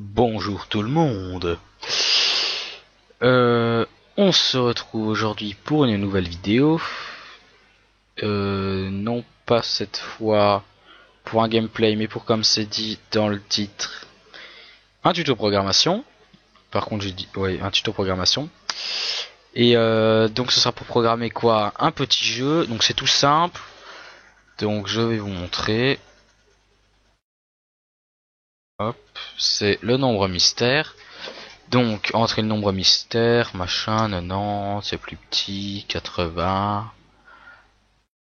Bonjour tout le monde. On se retrouve aujourd'hui pour une nouvelle vidéo. Non pas cette fois pour un gameplay, mais pour, comme c'est dit dans le titre, un tuto programmation. Par contre, j'ai dit ouais, un tuto programmation. Et donc ce sera pour programmer quoi? Un petit jeu. Donc c'est tout simple. Donc je vais vous montrer. Hop, c'est le nombre mystère. Donc, entrer le nombre mystère, machin, 90, c'est plus petit, 80,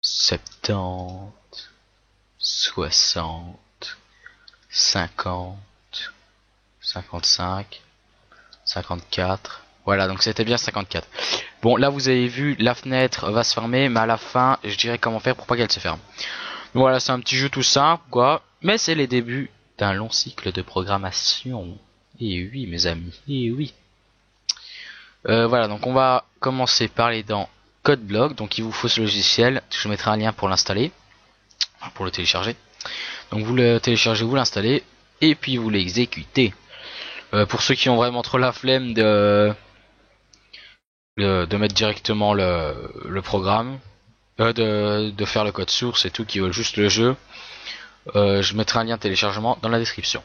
70, 60, 50, 55, 54. Voilà, donc c'était bien 54. Bon, là vous avez vu, la fenêtre va se fermer, mais à la fin, je dirais comment faire pour pas qu'elle se ferme. Voilà, c'est un petit jeu tout simple, quoi. Mais c'est les débuts d'un long cycle de programmation. Et oui, mes amis, et oui. Voilà, donc on va commencer par les dents CodeBlock. Donc il vous faut ce logiciel. Je mettrai un lien pour l'installer, pour le télécharger. Donc vous le téléchargez, vous l'installez, et puis vous l'exécutez. Pour ceux qui ont vraiment trop la flemme de mettre directement le programme, de faire le code source et tout, qui veulent juste le jeu, je mettrai un lien de téléchargement dans la description.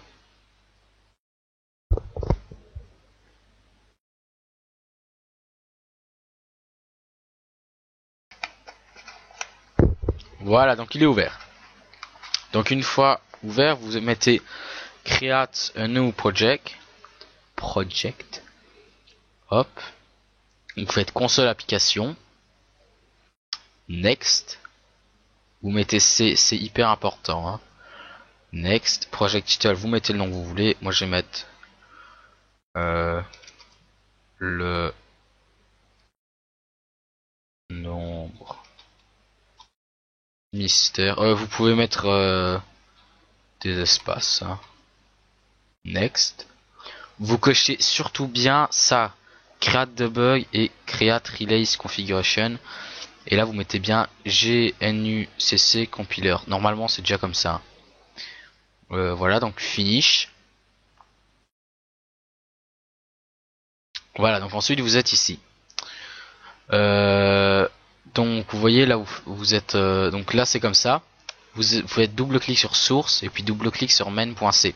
Voilà, donc il est ouvert. Donc une fois ouvert, vous mettez Create a new project. Hop. Vous faites console application. Next. Vous mettez C, c'est hyper important. Hein. Next. Project title, vous mettez le nom que vous voulez. Moi je vais mettre le nombre mystère. Vous pouvez mettre des espaces. Hein. Next. Vous cochez surtout bien ça. Create debug et create release configuration. Et là vous mettez bien GNUCC compiler. Normalement c'est déjà comme ça. Voilà, donc finish. Voilà, donc ensuite vous êtes ici. Donc vous voyez là où vous êtes. Donc là c'est comme ça. Vous faites double-clic sur source et puis double-clic sur main.c.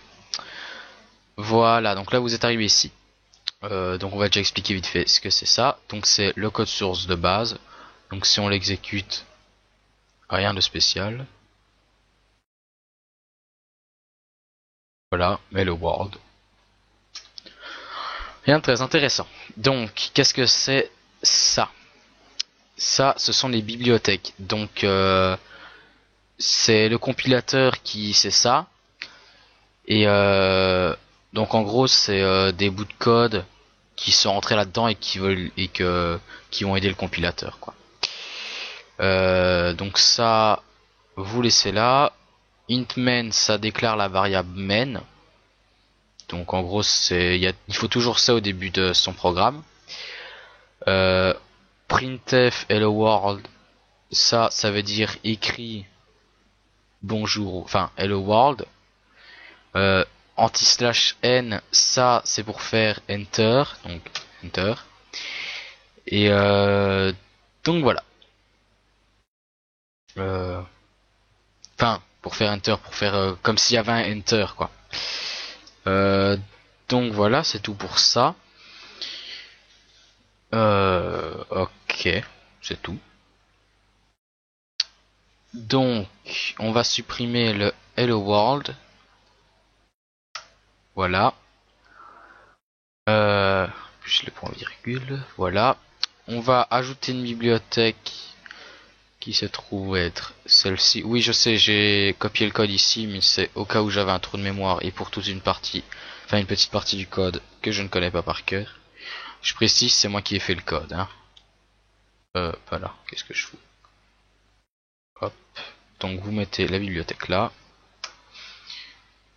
Voilà, donc là vous êtes arrivé ici. Donc on va déjà expliquer vite fait ce que c'est ça. Donc c'est le code source de base. Donc si on l'exécute, rien de spécial. Voilà, hello world. Rien de très intéressant. Donc qu'est-ce que c'est ça? Ça, ce sont les bibliothèques. Donc c'est le compilateur qui sait ça. Et donc en gros c'est des bouts de code qui sont rentrés là-dedans et qui veulent qui vont aider le compilateur quoi. Donc ça vous laissez là. Int main ça déclare la variable main. Donc en gros il faut toujours ça au début de son programme. Printf hello world ça veut dire écrit bonjour enfin hello world. Anti/n ça c'est pour faire enter donc enter et donc voilà enfin pour faire enter pour faire comme s'il y avait un enter quoi. Donc voilà c'est tout pour ça. Ok c'est tout. Donc on va supprimer le hello world. Voilà. Plus le point virgule. Voilà. On va ajouter une bibliothèque qui se trouve être celle-ci. Oui, je sais, j'ai copié le code ici, mais c'est au cas où j'avais un trou de mémoire et pour toute une partie, enfin une petite partie du code que je ne connais pas par cœur. Je précise, c'est moi qui ai fait le code. Hein. Voilà, qu'est-ce que je fous? Hop. Donc vous mettez la bibliothèque là.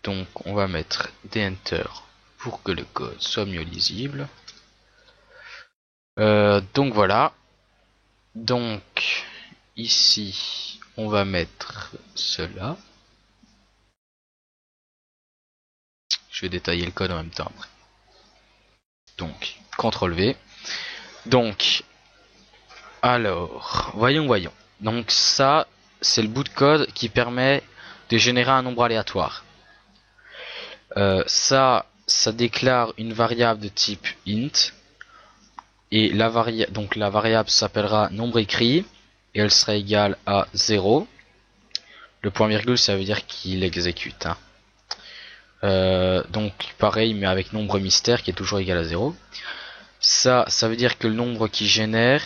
Donc on va mettre des enter pour que le code soit mieux lisible. Donc voilà. Donc ici on va mettre cela. Je vais détailler le code en même temps après. Donc, CTRL V. Donc, alors, voyons. Donc ça, c'est le bout de code qui permet de générer un nombre aléatoire. Ça déclare une variable de type int. Et la variable s'appellera nombre écrit. Et elle sera égale à 0. Le point virgule, ça veut dire qu'il exécute. Hein. Donc pareil, mais avec nombre mystère qui est toujours égal à 0. Ça veut dire que le nombre qui génère,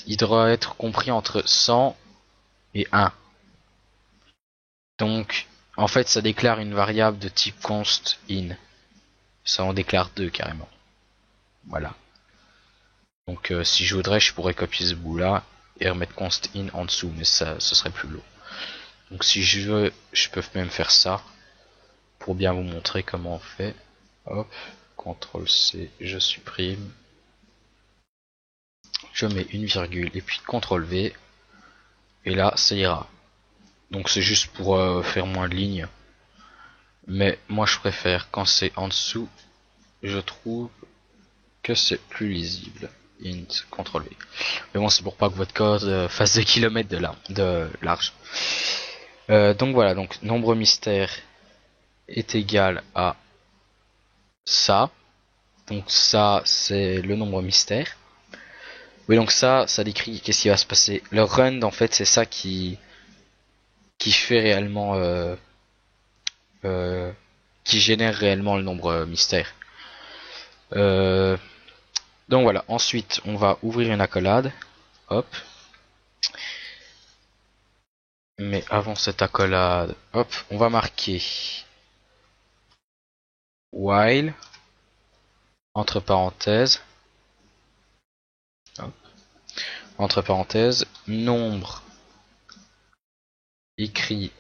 il doit être compris entre 100 et 1. Donc, en fait, ça déclare une variable de type const in. Ça en déclare 2 carrément. Voilà. Donc, si je voudrais, je pourrais copier ce bout-là et remettre const in en dessous, mais ça, ce serait plus lourd. Donc, si je veux, je peux même faire ça pour bien vous montrer comment on fait. Hop, CTRL C, je supprime. Je mets une virgule et puis CTRL V. Et là, ça ira. Donc c'est juste pour faire moins de lignes. Mais moi je préfère quand c'est en dessous. Je trouve que c'est plus lisible. Int, CTRL V. Mais bon, c'est pour pas que votre code fasse 2 km de large. Donc voilà, donc nombre mystère est égal à ça. Donc ça, c'est le nombre mystère. Oui, donc ça décrit qu'est-ce qui va se passer. Le run, en fait, c'est ça qui fait réellement, qui génère réellement le nombre mystère. Donc voilà. Ensuite, on va ouvrir une accolade. Hop. Mais avant cette accolade, hop, on va marquer while entre parenthèses. Hop, entre parenthèses, nombre écrit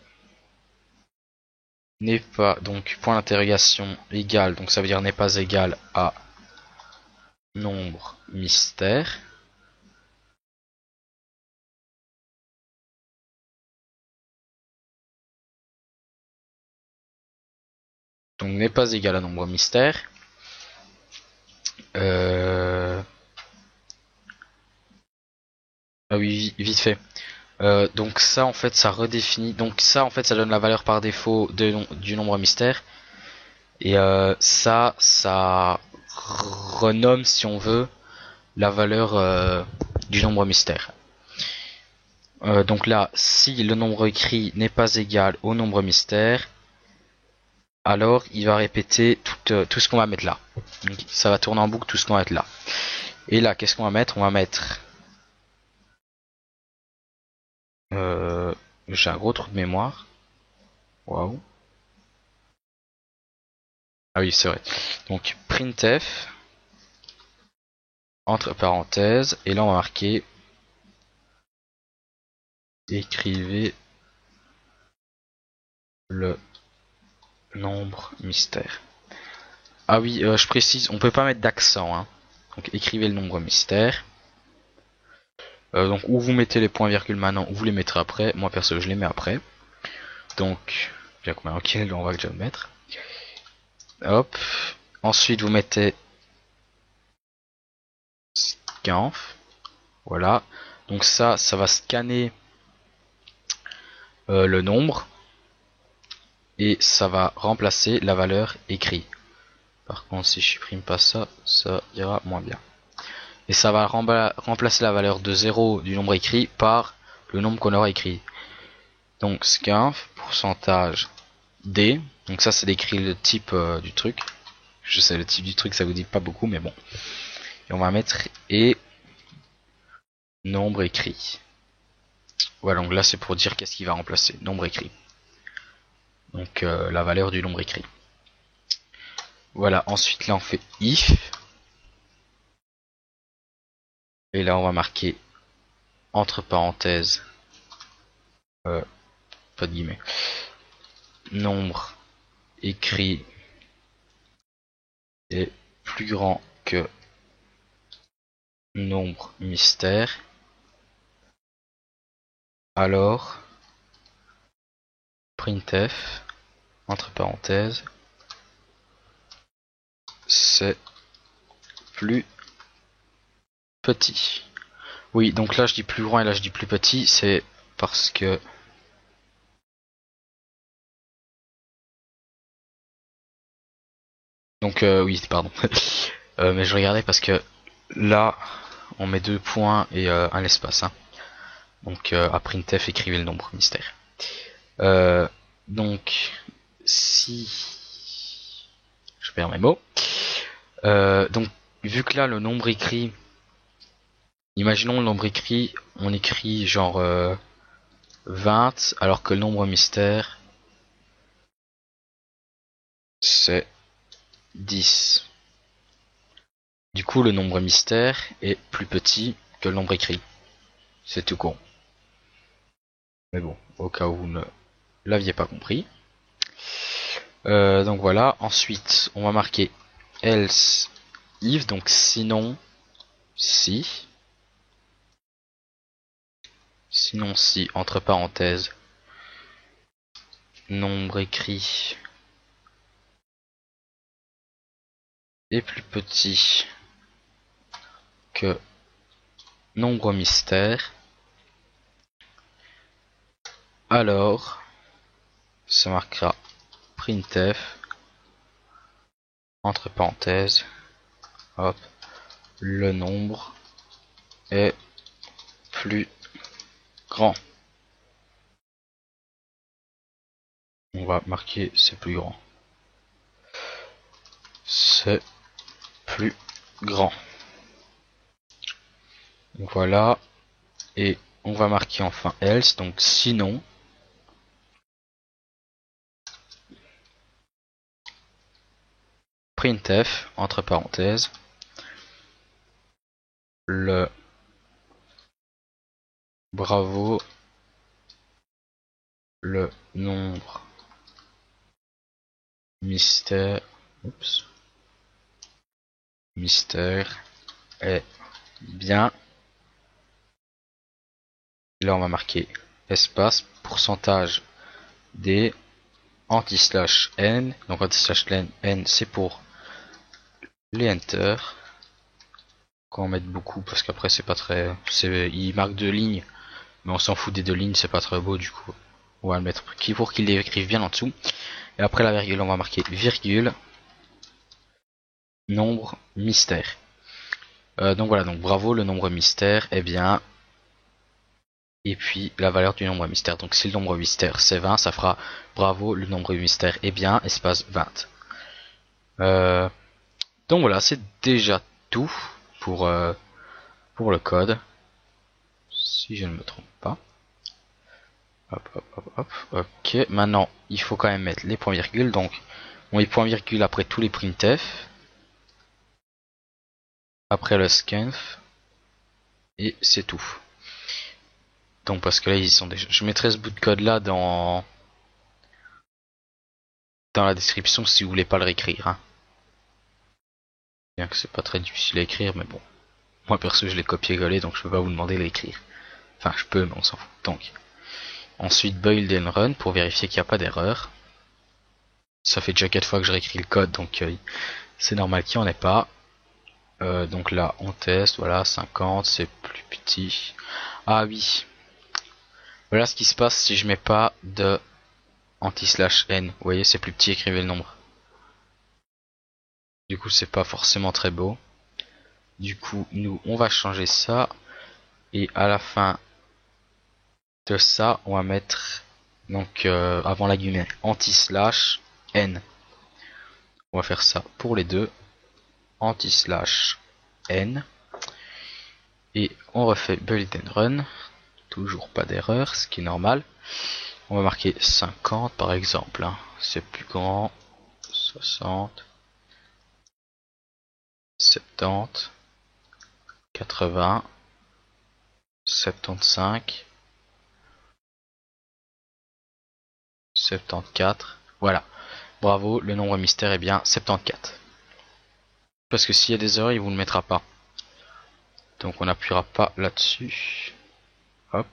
n'est pas, donc point d'interrogation égal, donc ça veut dire n'est pas égal à nombre mystère. Donc n'est pas égal à nombre mystère. Ah oui, vite fait. Donc ça en fait ça redéfinit. Donc ça en fait ça donne la valeur par défaut du nombre mystère. Et ça renomme si on veut la valeur du nombre mystère. Donc là, si le nombre écrit n'est pas égal au nombre mystère, alors il va répéter tout ce qu'on va mettre là. Donc, ça va tourner en boucle tout ce qu'on va mettre là. Et là, qu'est-ce qu'on va mettre? On va mettre... j'ai un gros trou de mémoire. Waouh. Ah oui, c'est vrai. Donc printf, entre parenthèses, et là on va marquer écrivez le nombre mystère. Ah oui, je précise, on peut pas mettre d'accent. Hein. Donc écrivez le nombre mystère. Donc ou vous mettez les points virgules maintenant, ou vous les mettrez après. Moi perso, je les mets après. Donc, bien combien ok, on va déjà le mettre. Hop. Ensuite, vous mettez scanf. Voilà. Donc ça va scanner le nombre et ça va remplacer la valeur écrit. Par contre, si je supprime pas ça, ça ira moins bien. Et ça va remplacer la valeur de 0 du nombre écrit par le nombre qu'on aura écrit. Donc scanf, pourcentage D. Donc ça c'est décrit le type du truc. Je sais le type du truc ça vous dit pas beaucoup mais bon. Et on va mettre et nombre écrit. Voilà, donc là c'est pour dire qu'est-ce qu'il va remplacer. Nombre écrit. Donc la valeur du nombre écrit. Voilà, ensuite là on fait if. Et là on va marquer entre parenthèses pas de guillemets. Nombre écrit est plus grand que nombre mystère. Alors printf entre parenthèses c'est plus petit. Oui, donc là je dis plus grand et là je dis plus petit, c'est parce que... Donc oui, pardon. Mais je regardais parce que là, on met 2 points et un espace. Hein. Donc à printf, écrivez le nombre mystère. Donc, si... Je perds mes mots. Donc, vu que là, le nombre écrit... Imaginons le nombre écrit, on écrit genre 20, alors que le nombre mystère, c'est 10. Du coup, le nombre mystère est plus petit que le nombre écrit. C'est tout con. Mais bon, au cas où vous ne l'aviez pas compris. Donc voilà, ensuite, on va marquer else if, donc sinon, si. Sinon si, entre parenthèses, nombre écrit est plus petit que nombre mystère, alors ça marquera printf, entre parenthèses, hop, le nombre est plus grand. On va marquer c'est plus grand. C'est plus grand. Voilà. Et on va marquer enfin else, donc sinon. Printf, entre parenthèses, le bravo, le nombre mystère, oups, mystère est bien. Là on va marquer espace, pourcentage des anti-slash n, donc anti-slash n c'est pour les enter, quand on met beaucoup parce qu'après c'est pas très, il marque 2 lignes, mais on s'en fout des 2 lignes, c'est pas très beau du coup. On va le mettre pour qu'il l'écrive bien en dessous. Et après la virgule, on va marquer virgule, nombre mystère. Donc voilà, donc bravo, le nombre mystère est bien. Et puis la valeur du nombre mystère. Donc si le nombre mystère c'est 20, ça fera bravo, le nombre mystère est bien, espace 20. Donc voilà, c'est déjà tout pour le code. Si je ne me trompe pas. Hop, hop, hop, hop. Ok, maintenant il faut quand même mettre les points virgules. Donc on met point virgule après tous les printf. Après le scanf. Et c'est tout. Donc parce que là ils sont déjà... Je mettrai ce bout de code là dans la description si vous voulez pas le réécrire. Hein. Bien que c'est pas très difficile à écrire, mais bon. Moi perso je l'ai copié-collé donc je peux pas vous demander de l'écrire. Enfin je peux mais on s'en fout. Donc ensuite build and run pour vérifier qu'il n'y a pas d'erreur. Ça fait déjà 4 fois que je réécris le code donc c'est normal qu'il n'y en ait pas. Donc là on teste, voilà 50 c'est plus petit. Ah oui. Voilà ce qui se passe si je mets pas de anti-slash n. Vous voyez c'est plus petit, écrivez le nombre. Du coup c'est pas forcément très beau. Du coup nous on va changer ça. Et à la fin de ça on va mettre donc avant la guillemets anti-slash n. On va faire ça pour les deux. Anti-slash n. Et on refait build and run. Toujours pas d'erreur, ce qui est normal. On va marquer 50 par exemple. Hein. C'est plus grand. 60. 70. 80. 75. 74. Voilà. Bravo, le nombre mystère est bien 74. Parce que s'il y a des erreurs, il vous le mettra pas. Donc on n'appuiera pas là-dessus. Hop.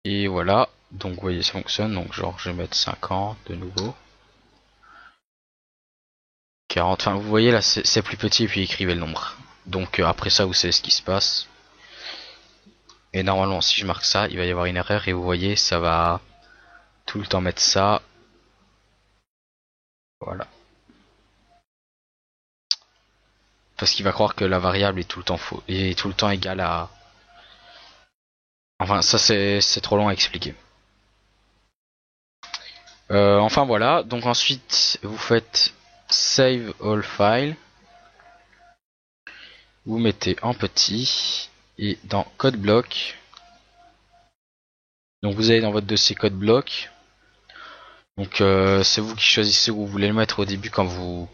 Et voilà. Donc vous voyez ça fonctionne, donc genre je vais mettre 50 de nouveau. 40, enfin vous voyez là c'est plus petit et puis écrivez le nombre. Donc après ça vous savez ce qui se passe. Et normalement si je marque ça, il va y avoir une erreur et vous voyez ça va tout le temps mettre ça. Voilà. Parce qu'il va croire que la variable est tout le temps faux, est tout le temps égale à... Enfin ça c'est trop long à expliquer. Enfin voilà, donc ensuite vous faites Save All File. Vous mettez en petit et dans Code Block. Donc vous allez dans votre dossier Code Block. Donc c'est vous qui choisissez où vous voulez le mettre au début quand vous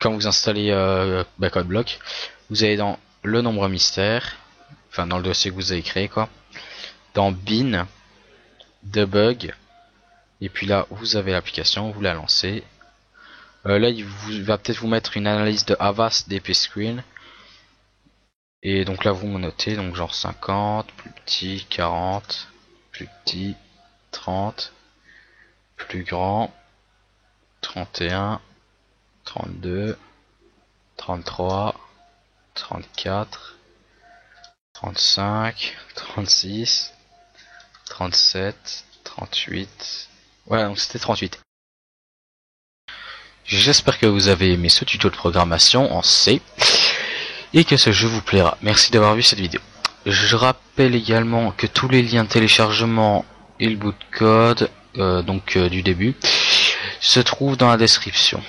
installez Code Block. Vous allez dans le nombre mystère, enfin dans le dossier que vous avez créé quoi. Dans bin, debug, et puis là vous avez l'application, vous la lancez. Là il va peut-être vous mettre une analyse de Avast DP Screen. Et donc là vous notez, donc genre 50, plus petit, 40, plus petit, 30, plus grand, 31, 32, 33, 34, 35, 36, 37, 38. Voilà, donc c'était 38. J'espère que vous avez aimé ce tuto de programmation en C et que ce jeu vous plaira. Merci d'avoir vu cette vidéo. Je rappelle également que tous les liens de téléchargement et le bout de code du début se trouvent dans la description.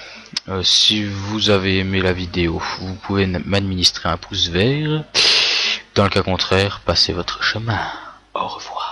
Si vous avez aimé la vidéo, vous pouvez m'administrer un pouce vert. Dans le cas contraire, passez votre chemin. Au revoir.